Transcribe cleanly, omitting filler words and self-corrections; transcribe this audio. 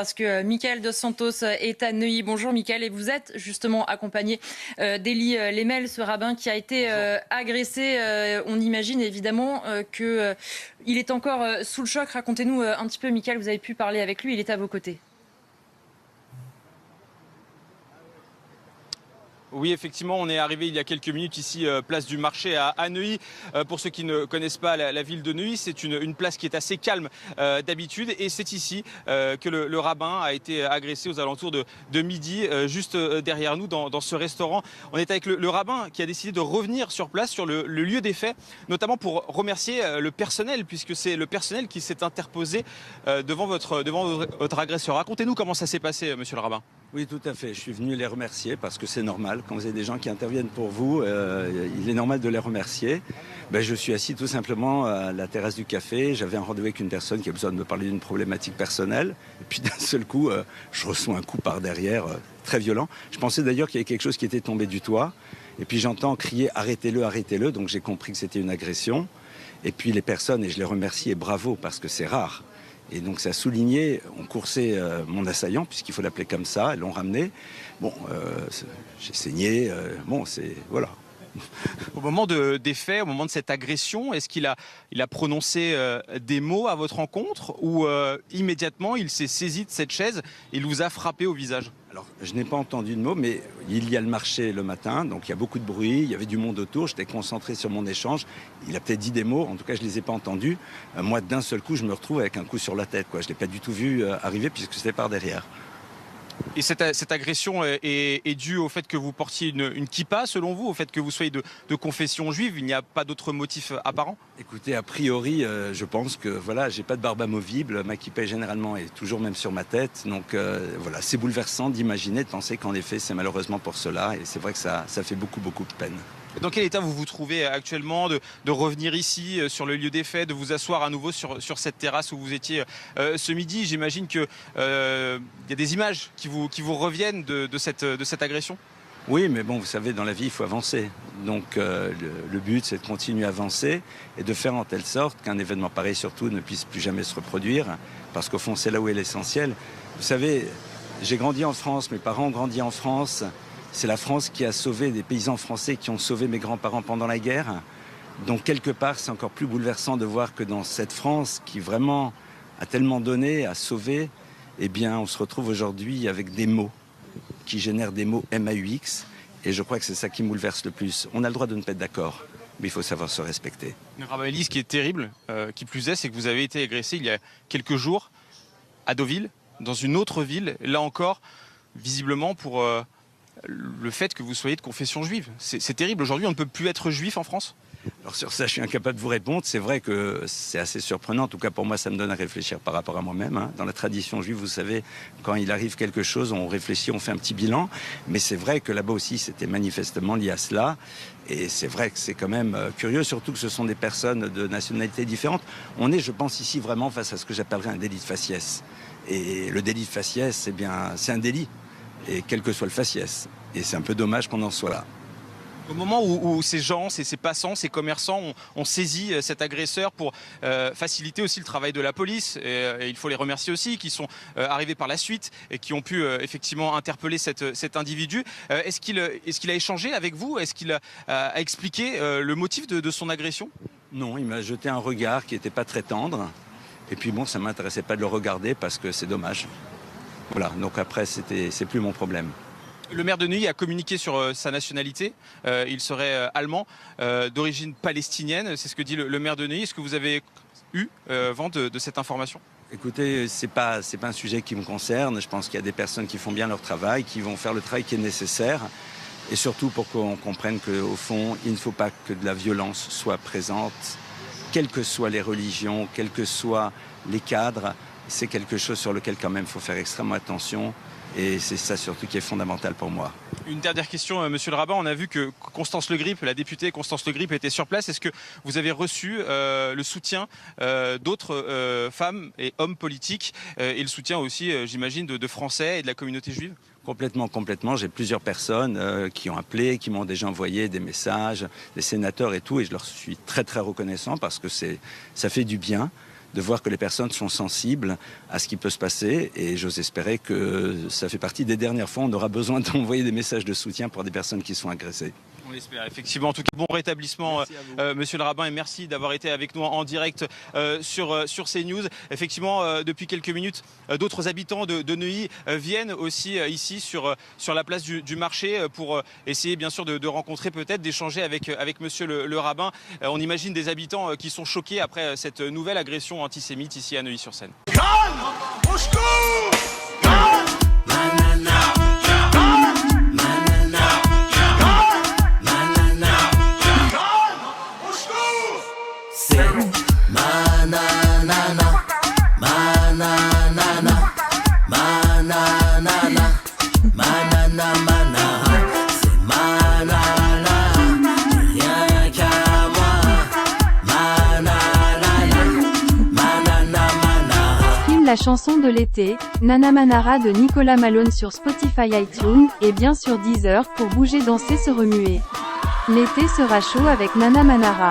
Parce que Mickaël Dos Santos est à Neuilly. Bonjour Mickaël, et vous êtes justement accompagné d'Élie Lemel, ce rabbin qui a été agressé. On imagine évidemment qu'il est encore sous le choc. Racontez-nous un petit peu Mickaël, vous avez pu parler avec lui, il est à vos côtés. Oui, effectivement, on est arrivé il y a quelques minutes ici, place du marché à Neuilly. Pour ceux qui ne connaissent pas la ville de Neuilly, c'est une place qui est assez calme d'habitude. Et c'est ici que le rabbin a été agressé aux alentours de midi, juste derrière nous, dans ce restaurant. On est avec le rabbin qui a décidé de revenir sur place, sur le lieu des faits, notamment pour remercier le personnel, puisque c'est le personnel qui s'est interposé devant votre agresseur. Racontez-nous comment ça s'est passé, monsieur le rabbin. Oui, tout à fait. Je suis venu les remercier parce que c'est normal. Quand vous avez des gens qui interviennent pour vous, il est normal de les remercier. Je suis assis tout simplement à la terrasse du café. J'avais un rendez-vous avec une personne qui a besoin de me parler d'une problématique personnelle. Et puis d'un seul coup, je reçois un coup par derrière très violent. Je pensais d'ailleurs qu'il y avait quelque chose qui était tombé du toit. Et puis j'entends crier « arrêtez-le, arrêtez-le ». Donc j'ai compris que c'était une agression. Et puis les personnes, et je les remercie et bravo parce que c'est rare. Et donc ça a souligné, on coursait mon assaillant, puisqu'il faut l'appeler comme ça, ils l'ont ramené. Bon, j'ai saigné, voilà. Au moment des faits, au moment de cette agression, est-ce qu'il a prononcé des mots à votre encontre ou immédiatement il s'est saisi de cette chaise et il vous a frappé au visage? Alors, je n'ai pas entendu de mots, mais il y a le marché le matin, donc il y a beaucoup de bruit, il y avait du monde autour, j'étais concentré sur mon échange. Il a peut-être dit des mots, en tout cas je ne les ai pas entendus. Moi, d'un seul coup, je me retrouve avec un coup sur la tête, quoi. Je ne l'ai pas du tout vu arriver puisque c'était par derrière. Et cette agression est due au fait que vous portiez une kippa, selon vous, au fait que vous soyez de confession juive? Il n'y a pas d'autre motif apparent? Écoutez, a priori, je pense que voilà, j'ai pas de barbe amovible, ma kippa généralement est toujours même sur ma tête, donc voilà, c'est bouleversant d'imaginer, de penser qu'en effet c'est malheureusement pour cela, et c'est vrai que ça fait beaucoup de peine. Dans quel état vous vous trouvez actuellement de revenir ici sur le lieu des faits, de vous asseoir à nouveau sur cette terrasse où vous étiez ce midi? J'imagine qu'il y a des images qui vous reviennent de cette agression. Oui, mais bon, vous savez, dans la vie, il faut avancer. Donc le but, c'est de continuer à avancer et de faire en telle sorte qu'un événement pareil, surtout, ne puisse plus jamais se reproduire, parce qu'au fond, c'est là où est l'essentiel. Vous savez, j'ai grandi en France, mes parents ont grandi en France. C'est la France qui a sauvé des paysans français qui ont sauvé mes grands-parents pendant la guerre. Donc quelque part, c'est encore plus bouleversant de voir que dans cette France qui vraiment a tellement donné, a sauvé, eh bien, on se retrouve aujourd'hui avec des mots qui génèrent des mots MAUX. Et je crois que c'est ça qui me bouleverse le plus. On a le droit de ne pas être d'accord, mais il faut savoir se respecter. Rabbin Élie, ce qui est terrible, qui plus est, c'est que vous avez été agressé il y a quelques jours à Deauville, dans une autre ville, là encore, visiblement pour le fait que vous soyez de confession juive. C'est terrible. Aujourd'hui, on ne peut plus être juif en France? Alors sur ça, je suis incapable de vous répondre. C'est vrai que c'est assez surprenant. En tout cas, pour moi, ça me donne à réfléchir par rapport à moi-même. Dans la tradition juive, vous savez, quand il arrive quelque chose, on réfléchit, on fait un petit bilan. Mais c'est vrai que là-bas aussi, c'était manifestement lié à cela. Et c'est vrai que c'est quand même curieux, surtout que ce sont des personnes de nationalités différentes. On est, je pense, ici vraiment face à ce que j'appellerais un délit de faciès. Et le délit de faciès, eh bien, c'est un délit. Et quel que soit le faciès. Et c'est un peu dommage qu'on en soit là. Au moment où ces gens, ces passants, ces commerçants ont saisi cet agresseur pour faciliter aussi le travail de la police, et il faut les remercier aussi, qui sont arrivés par la suite et qui ont pu effectivement interpeller cet individu. Est-ce qu'il a échangé avec vous? Est-ce qu'il a expliqué le motif de son agression? Non, il m'a jeté un regard qui n'était pas très tendre. Et puis bon, ça ne m'intéressait pas de le regarder parce que c'est dommage. Voilà, donc après, c'est plus mon problème. Le maire de Neuilly a communiqué sur sa nationalité. Il serait allemand, d'origine palestinienne. C'est ce que dit le maire de Neuilly. Est-ce que vous avez eu vent de cette information? Écoutez, c'est pas un sujet qui me concerne. Je pense qu'il y a des personnes qui font bien leur travail, qui vont faire le travail qui est nécessaire. Et surtout pour qu'on comprenne qu'au fond, il ne faut pas que de la violence soit présente, quelles que soient les religions, quels que soient les cadres. C'est quelque chose sur lequel quand même il faut faire extrêmement attention. Et c'est ça surtout qui est fondamental pour moi. Une dernière question, monsieur le rabbin. On a vu que Constance Le Grip, la députée Constance Le Grip, était sur place. Est-ce que vous avez reçu le soutien d'autres femmes et hommes politiques et le soutien aussi, j'imagine, de Français et de la communauté juive? Complètement. J'ai plusieurs personnes qui ont appelé, qui m'ont déjà envoyé des messages, des sénateurs et tout. Et je leur suis très reconnaissant parce que ça fait du bien de voir que les personnes sont sensibles à ce qui peut se passer. Et j'ose espérer que ça fait partie des dernières fois où on aura besoin d'envoyer des messages de soutien pour des personnes qui sont agressées. On l'espère, effectivement. En tout cas, bon rétablissement, monsieur le rabbin, et merci d'avoir été avec nous en direct sur CNews. Effectivement, depuis quelques minutes, d'autres habitants de Neuilly viennent aussi ici sur la place du marché pour essayer bien sûr de rencontrer, peut-être d'échanger avec monsieur le rabbin. On imagine des habitants qui sont choqués après cette nouvelle agression antisémite ici à Neuilly-sur-Seine. La chanson de l'été, Nana Manara de Nicolas Malone sur Spotify, iTunes, et bien sûr Deezer pour bouger, danser, se remuer. L'été sera chaud avec Nana Manara.